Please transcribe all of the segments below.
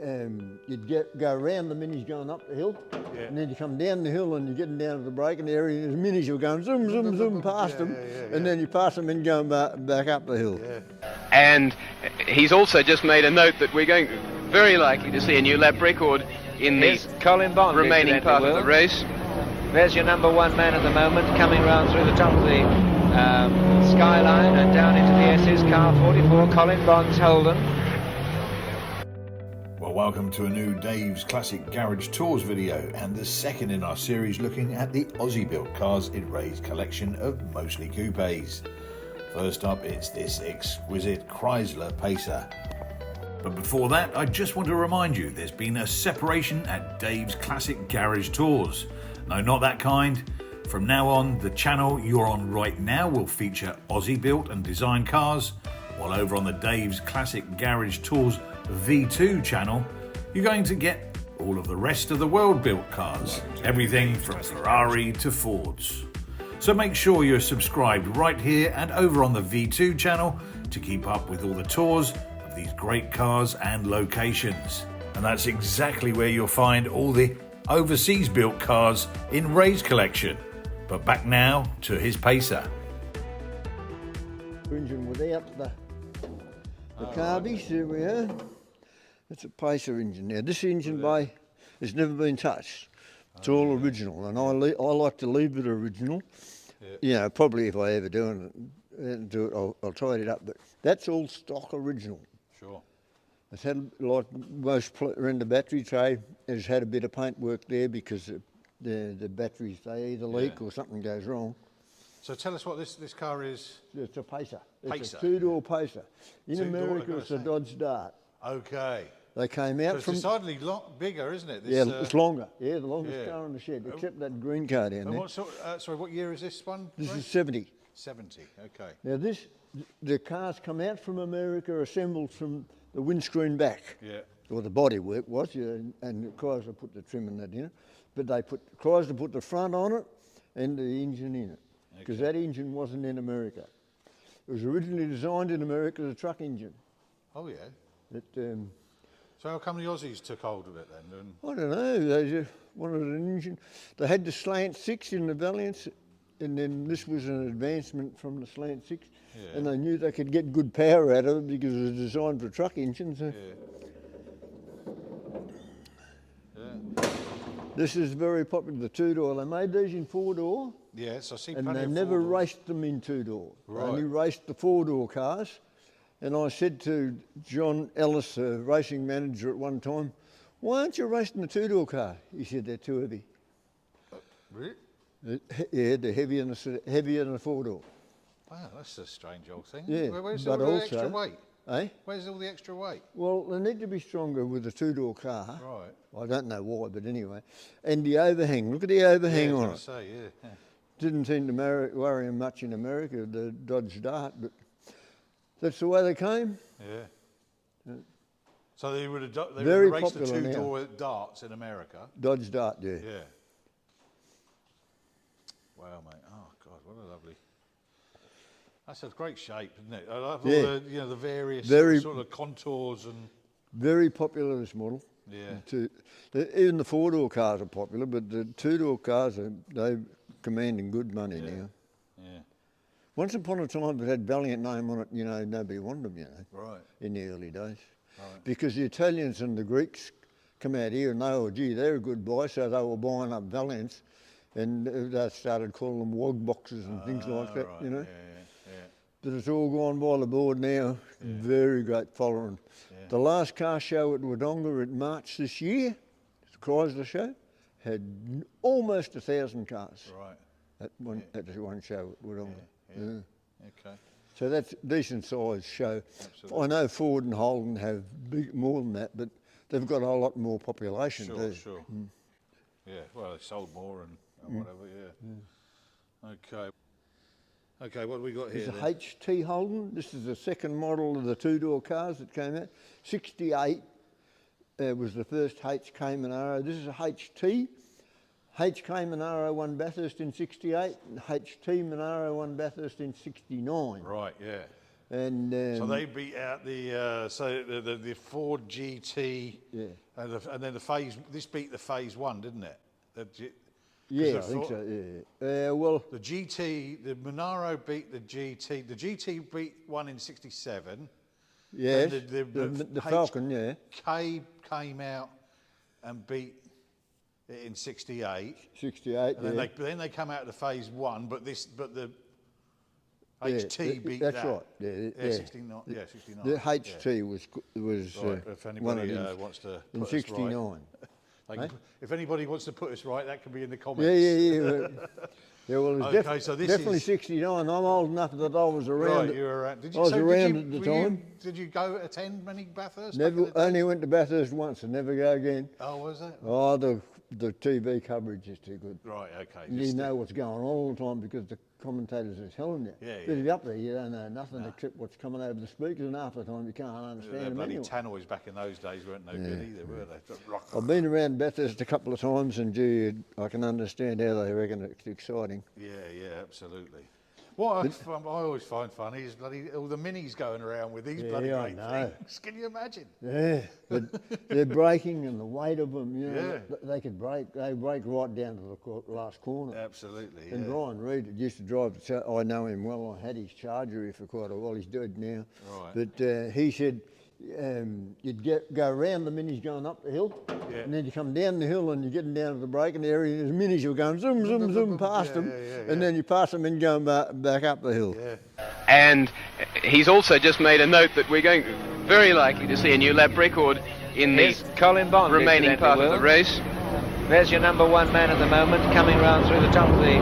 you'd go around the minis going up the hill, and then you come down the hill and you're getting down to the braking area, and the minis were going zoom, zoom, zoom past them, and then you pass them and going back up the hill. And he's also just made a note that we're going very likely to see a new lap record in the Colin Bond, remaining part of the race. There's your number one man at the moment, coming round through the top of the skyline and down into the S's, car 44, Colin Bond's Holden. Well, welcome to a new Dave's Classic Garage Tours video, and the second in our series looking at the Aussie built cars in Ray's collection of mostly coupes. First up, it's this exquisite Chrysler Pacer. But before that, I just want to remind you there's been a separation at Dave's Classic Garage Tours. No, not that kind. From now on, the channel you're on right now will feature Aussie built and designed cars, while over on the Dave's Classic Garage Tours V2 channel, you're going to get all of the rest of the world built cars. Everything from Ferrari to Fords. So make sure you're subscribed right here and over on the V2 channel to keep up with all the tours of these great cars and locations. And that's exactly where you'll find all the overseas built cars in Ray's collection. But back now to his Pacer. Engine without the carbies, there we are. It's a Pacer engine now. This engine bay has never been touched. It's all original, and I like to leave it original. You know, probably if I ever do it, I'll tidy it up. But that's all stock original. Sure. It's had, like most in the battery tray, it's had a bit of paint work there because the batteries, they either leak or something goes wrong. So tell us what this car is. It's a Pacer. Pacer. It's a two-door Pacer. In America, it's a Dodge Dart. Okay. They came out from... It's decidedly bigger, isn't it? This, it's longer. Yeah, the longest car in the shed, except that green car down there. What sorry, what year is this one? This is 70. 70, okay. Now the cars come out from America assembled from the windscreen back. Yeah. Or the bodywork was, and Chrysler put the trim and that in it. But Chrysler put the front on it and the engine in it. Because that engine wasn't in America. It was originally designed in America as a truck engine. Oh yeah. So how come the Aussies took hold of it then? I don't know, they just wanted an engine. They had the slant 6 in the Valiants, and then this was an advancement from the slant 6, and they knew they could get good power out of it because it was designed for truck engines. This is very popular, the two-door. They made these in four-door. Yes, I see. And they never raced them in two-door. Right. They only raced the four-door cars. And I said to John Ellis, the racing manager at one time, why aren't you racing the two-door car? He said, they're too heavy. Really? Yeah, they're heavier than a four-door. Wow, that's a strange old thing. Yeah, where's all the extra weight? Eh? Where's all the extra weight? Well, they need to be stronger with a two-door car. Right. I don't know why, but anyway. And the overhang, look at the overhang on it. Didn't seem to worry him much in America, the Dodge Dart, but that's the way they came. Yeah. So they would have Very raced the popular two-door darts in America. Dodge Dart, yeah. Yeah. Wow, mate. Oh God, what a lovely. That's a great shape, isn't it? I love all the the various sort of contours and. Very popular, this model. Yeah. Even the four-door cars are popular, but the two-door cars they're commanding good money now. Yeah. Once upon a time, it had Valiant name on it. You know, nobody wanted them. You know. Right. In the early days. Right. Because the Italians and the Greeks come out here and they were, gee, they're a good buy, so they were buying up Valiants, and they started calling them wog boxes and things like that. Right. You know. Yeah. But it's all gone by the board now. Very great following. Yeah. The last car show at Wodonga in March this year, the Chrysler show, had almost 1,000 cars. Right. At one show at Wodonga. Yeah. Okay. So that's a decent sized show. Absolutely. I know Ford and Holden have more than that, but they've got a lot more population too. Sure. Yeah, well, they sold more and whatever, Okay, what have we got here? It's a HT Holden. This is the second model of the two-door cars that came out. 68 was the first HK Monaro. This is a HT. HK Monaro won Bathurst in 68, and HT Monaro won Bathurst in 69. Right, yeah. And so they beat out the Ford GT, yeah, and then the phase. This beat the phase 1, didn't it? yeah, I think so. Yeah. Well, the GT, the Monaro beat the GT. The GT beat one in '67. yes, The the Falcon, yeah, came out and beat it in '68. 68. And yeah. then they come out of the phase 1, but the Yeah, HT beat that's that. right. Yeah, 69. Yeah, 69. The HT was Right, if one anybody of wants to in put us '69. right, if anybody wants to put us right, that can be in the Yeah, comments. yeah. Yeah, well, it's Okay, so this definitely is- 69. I'm old enough that I was around. Right, you were around. Did you, I was so around did you, at the were you- time. Did you go attend many Bathurst? Never, back in the day? only went to Bathurst once and never go again. Oh, was it? Oh, the TV coverage is too good. Right, okay. You just know what's going on all the time because the commentators are telling you. Yeah, But yeah. if you're up there, you don't know nothing except what's coming over the speakers, and half the time you can't understand the them bloody anyway. tannoys back in those days weren't no good either, were they? I've been around Bathurst a couple of times, and gee, I can understand how they reckon it's exciting. Yeah, absolutely. What I always find funny is bloody all the minis going around with these bloody Yeah, I great know. things. Can you imagine? Yeah, but they're braking and the weight of them, you know, Yeah. they could brake. They brake right down to the last corner. Absolutely. And Yeah. Brian Reed used to drive. I know him well. I had his Charger here for quite a while. He's dead now. Right. But he said you'd go around the minis going up the hill, Yeah. and then you come down the hill and you're getting down to the braking area, and the minis were going zoom, zoom, zoom past them, and then you pass them and going back up the hill. Yeah. And he's also just made a note that we're going very likely to see a new lap record in the Here's Colin Bond, remaining part of the race. There's your number 1 man at the moment, coming round through the top of the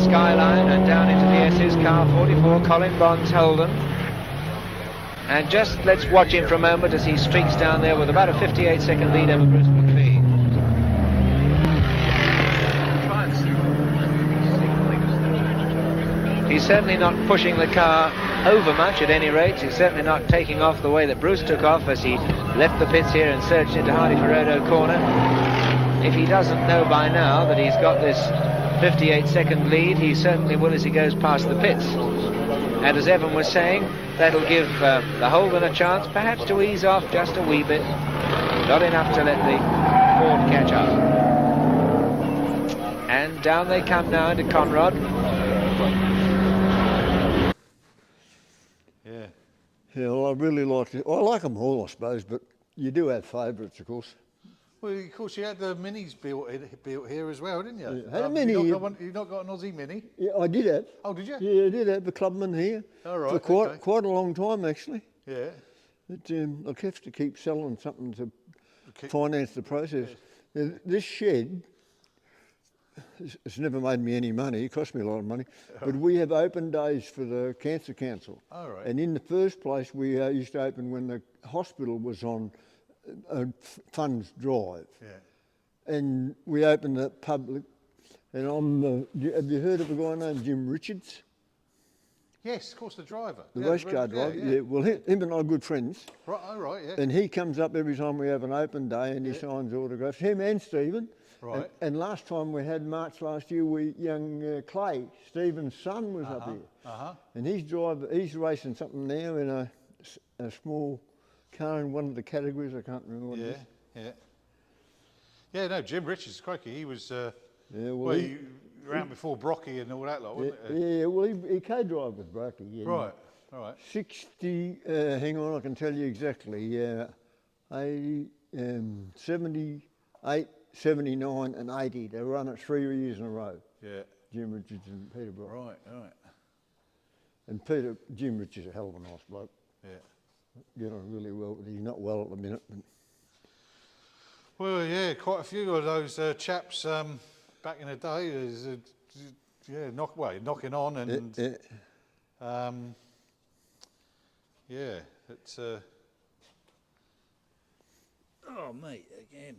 skyline and down into the S's, car 44, Colin Bond's Holden. And just let's watch him for a moment as he streaks down there with about a 58-second lead over Bruce McPhee. He's certainly not pushing the car over much at any rate. He's certainly not taking off the way that Bruce took off as he left the pits here and surged into Hardy-Ferrero corner. If he doesn't know by now that he's got this 58-second lead, he certainly will as he goes past the pits. And as Evan was saying, that'll give the Holden a chance perhaps to ease off just a wee bit. Not enough to let the Ford catch up. And down they come now into Conrod. Yeah. Yeah, well, I really like it. I like them all, I suppose, but you do have favourites, of course. Well, of course, you had the minis built here as well, didn't you? Yeah, had a Mini You've here. not got an Aussie Mini? Yeah, I did have. Oh, did you? Yeah, I did have a Clubman here All right, for okay. quite a long time, actually. Yeah. But I'll have to keep selling something to Keep- finance the process. Now, this shed, it's never made me any money. It cost me a lot of money. But we have open days for the Cancer Council. All right. And in the first place, we used to open when the hospital was on a funds drive. Yeah. And we opened the public. And have you heard of a guy named Jim Richards? Yes, of course, the driver. The Yeah, race car driver? Yeah. Yeah. Well, him and I are good friends. Right, all right, yeah. And he comes up every time we have an open day and he signs autographs. Him and Stephen. Right. And last time we had March last year, young Clay, Stephen's son, was up here. Uh-huh. And he's racing something now in a small car in one of the categories. I can't remember what it is. Yeah. Yeah, no, Jim Richards, crikey, he was well, he around before Brocky and all that lot, wasn't it? Yeah, well, he co-drove with Brokey. Yeah. Right, all right. 60, hang on, I can tell you exactly. 78, 79 and 80. They run it 3 years in a row. Yeah. Jim Richards and Peter Brock. Right. And Jim Richards is a hell of a nice bloke. Yeah. Get on really well, but he's not well at the minute. But Well, yeah, quite a few of those chaps back in the day, knocking on and it's oh mate, again.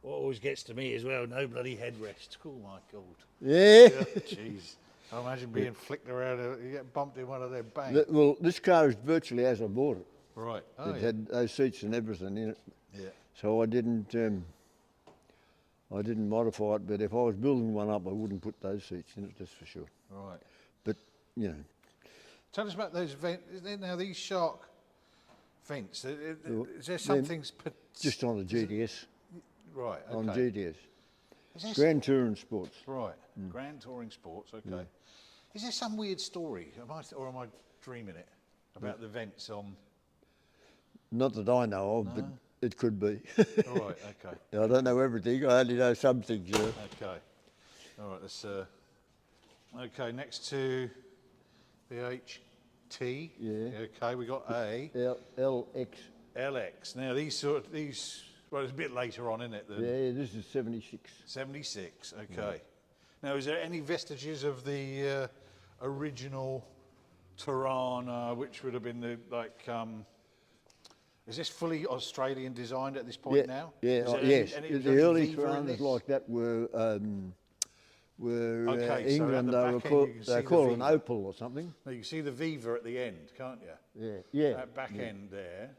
What always gets to me as well, no bloody headrest. Oh my God. yeah. Jeez. I imagine being flicked around, you get bumped in one of them, bang. Well, this car is virtually as I bought it. Right. Oh, It had those seats and everything in it. yeah. So I didn't modify it, but if I was building one up, I wouldn't put those seats in it, that's for sure. Right. But, you know, Tell us about those vents. Now these shark vents. Is there something just on the GTS? Right. Okay. On GTS. Grand Touring Sports. Right. Grand Touring Sports. Okay. Yeah. Is there some weird story? Am I dreaming it about the vents on? Not that I know of, but it could be. Right. Okay. I don't know everything. I only know some things. Okay. All right. Let's. Okay. Next to the HT. Yeah. Okay. We got A. LX. LX. Now these. Well, it's a bit later on, isn't it? Yeah. This is 76. 76. Okay. Yeah. Now, is there any vestiges of the original Torana, which would have been the is this fully Australian designed at this point now? Yeah. Yes. The early Toranas like that were England. They call it an Opal or something. Now you can see the Viva at the end, can't you? Yeah. Yeah. That back end there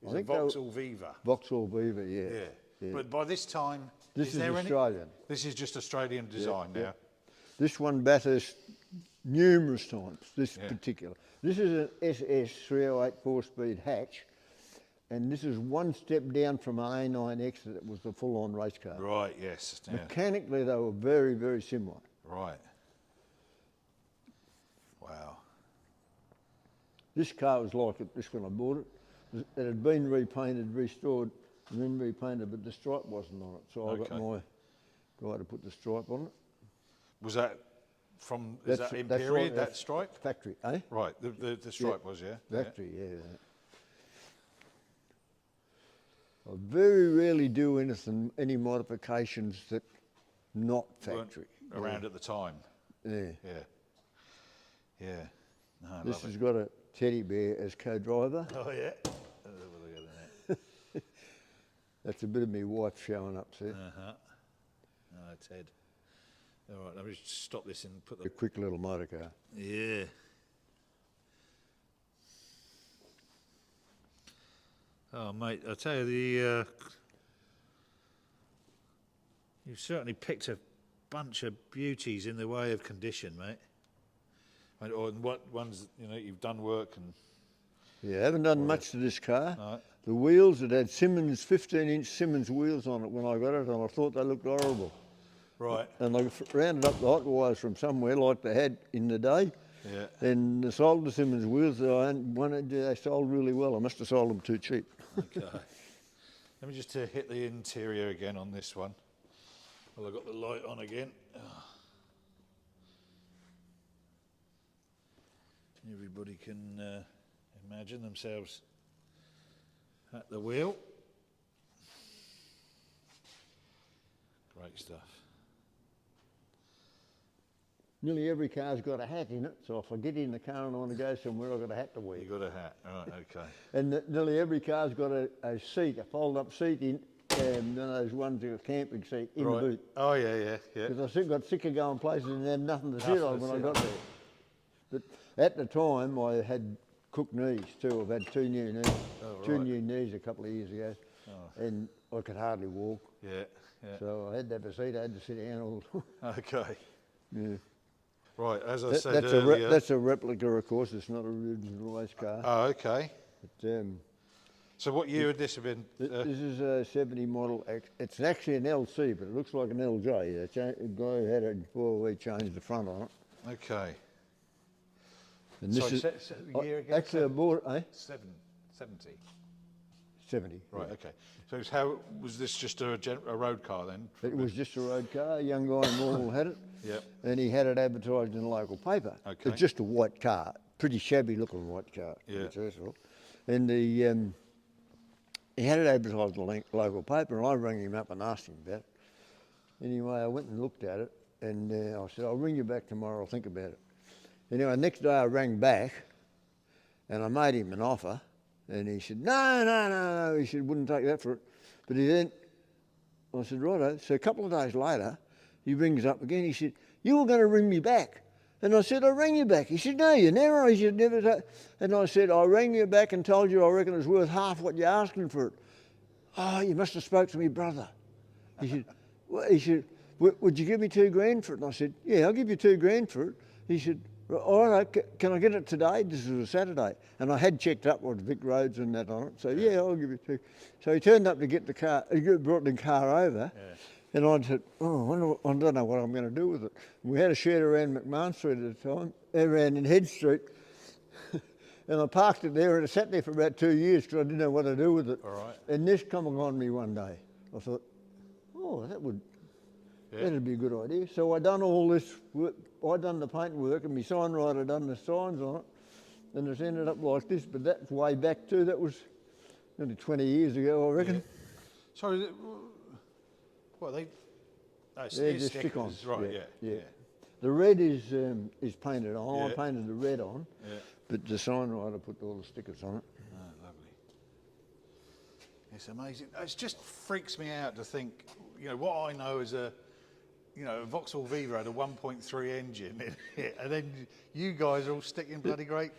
is a Vauxhall Viva. Vauxhall Viva. Yeah. But by this time, this is Australian. This is just Australian design now. Yeah. This one Bathurst numerous times. This particular. This is an SS 308 4-speed hatch, and this is one step down from an A9X that was the full-on race car. Right. Yes. Yeah. Mechanically, they were very, very similar. Right. Wow. This car was like it. This when I bought it, it had been repainted, restored, and then repainted, but the stripe wasn't on it. So I got my guy to put the stripe on it. Was that from, is that in period, that stripe? Factory, eh? Right, the stripe was, yeah? Factory, yeah. I very rarely do any modifications that not factory. Weren't around at the time? Yeah. Yeah. No, this has got a teddy bear as co-driver. Oh, yeah? Look at that. That's a bit of me wife showing up, see? Uh-huh. Oh, Ted. All right, let me just stop this and put the... A quick little motor car. Yeah. Oh, mate, I tell you, you've certainly picked a bunch of beauties in the way of condition, mate. Or what ones, you've done work and... Yeah, I haven't done much to this car. Right. The wheels, it had Simmons, 15-inch Simmons wheels on it when I got it, and I thought they looked horrible. Right. And I rounded up the hot wires from somewhere like they had in the day. Yeah. And they sold the Simmons wheels. They sold really well. I must have sold them too cheap. Okay. Let me just hit the interior again on this one. Well, I've got the light on again. Everybody can imagine themselves at the wheel. Great stuff. Nearly every car's got a hat in it, so if I get in the car and I want to go somewhere, I've got a hat to wear. You got a hat, right? Okay. And nearly every car's got a seat, a fold-up seat in, those ones with a camping seat in the boot. Oh yeah. Because I got sick of going places and had nothing to sit on when I got there. But at the time, I had crook knees too. I've had two new knees, two new knees a couple of years ago, and I could hardly walk. Yeah. So I had to have a seat. I had to sit down all the time. Okay. Yeah. Right, as I said earlier... That's a replica, of course. It's not a original race car. Oh, okay. But, so what year would this have been? This is a 70 model. It's actually an LC, but it looks like an LJ. The guy had it before we changed the front on it. Okay. And this is year again? Actually, I bought it, 70. 70. Right, okay. So how was this just a road car then? It was just a road car. A young guy in Morwell had it. Yep. And he had it advertised in a local paper. Okay. It's just a white car, pretty shabby looking white car. Yeah. First of all. And he had it advertised in a local paper, and I rang him up and asked him about it. Anyway, I went and looked at it, and I said, I'll ring you back tomorrow, I'll think about it. Anyway, next day I rang back, and I made him an offer, and he said, no, he said, wouldn't take that for it. But he then, I said, righto. So a couple of days later, he rings up again, he said, you were going to ring me back. And I said, I rang you back. He said, no, you never. He said, never. And I said, I rang you back and told you I reckon it's worth half what you're asking for it. Oh, you must have spoke to me brother. He said, would you give me $2,000 for it? And I said, yeah, I'll give you $2,000 for it. He said, All right, can I get it today? This was a Saturday. And I had checked up what Vic Roads and that on it. So, yeah, I'll give it to you. So he turned up to get the car, he brought the car over. Yeah. And I said, oh, I don't know what I'm going to do with it. We had a shed around McMahon Street at the time, around in Head Street. And I parked it there and it sat there for about 2 years because I didn't know what to do with it. All right. And this come on me one day. I thought, oh, that'd be a good idea. So I done all this work. I done the paint work and my signwriter done the signs on it. And it's ended up like this, but that's way back too. That was nearly 20 years ago, I reckon. Yeah. So, what they? Oh, They're just stickers, stick-ons. right? Yeah. The red is painted on. Yeah. I painted the red on, Yeah. but the signwriter put all the stickers on it. Oh, lovely. It's amazing. It just freaks me out to think, what I know is a Vauxhall Viva had a 1.3 engine in it, and then you guys are all sticking bloody great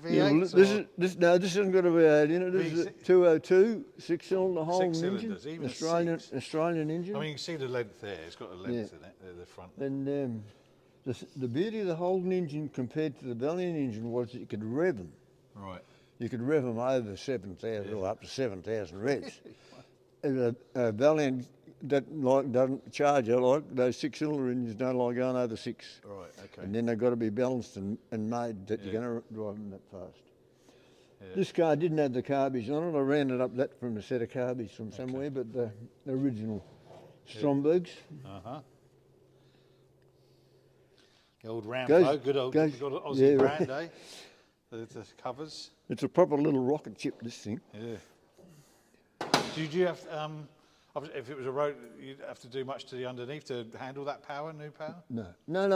V8s. Yeah, well, this isn't got a V8 in it. This is a 202 6-cylinder Holden engine, cylinders, even Australian engine. I mean, you can see the length there. It's got a length in it, the front. And the beauty of the Holden engine compared to the Valiant engine was that you could rev them. Right. You could rev them over 7,000 or up to 7,000 revs. And a Valiant doesn't charge you like those 6-cylinder engines don't like going over 6. Right. Okay. And then they've got to be balanced and made that you're going to drive them that fast. Yeah. This car didn't have the carbies on it. I rounded up that from a set of carbies from somewhere, but the original Strombergs. Uh-huh. The old Rambo, good old Aussie brand, eh? The covers. It's a proper little rocket ship, this thing. Yeah. Did you have, if it was a road, you'd have to do much to the underneath to handle that power, new power? No,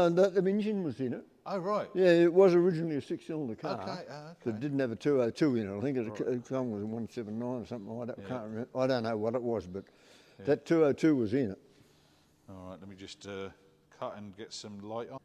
the engine was in it. Oh, right. Yeah, it was originally a 6-cylinder car. Okay. But it didn't have a 202 in it. I think it come with a 179 or something like that. I can't remember. I don't know what it was, but that 202 was in it. All right, let me just cut and get some light on.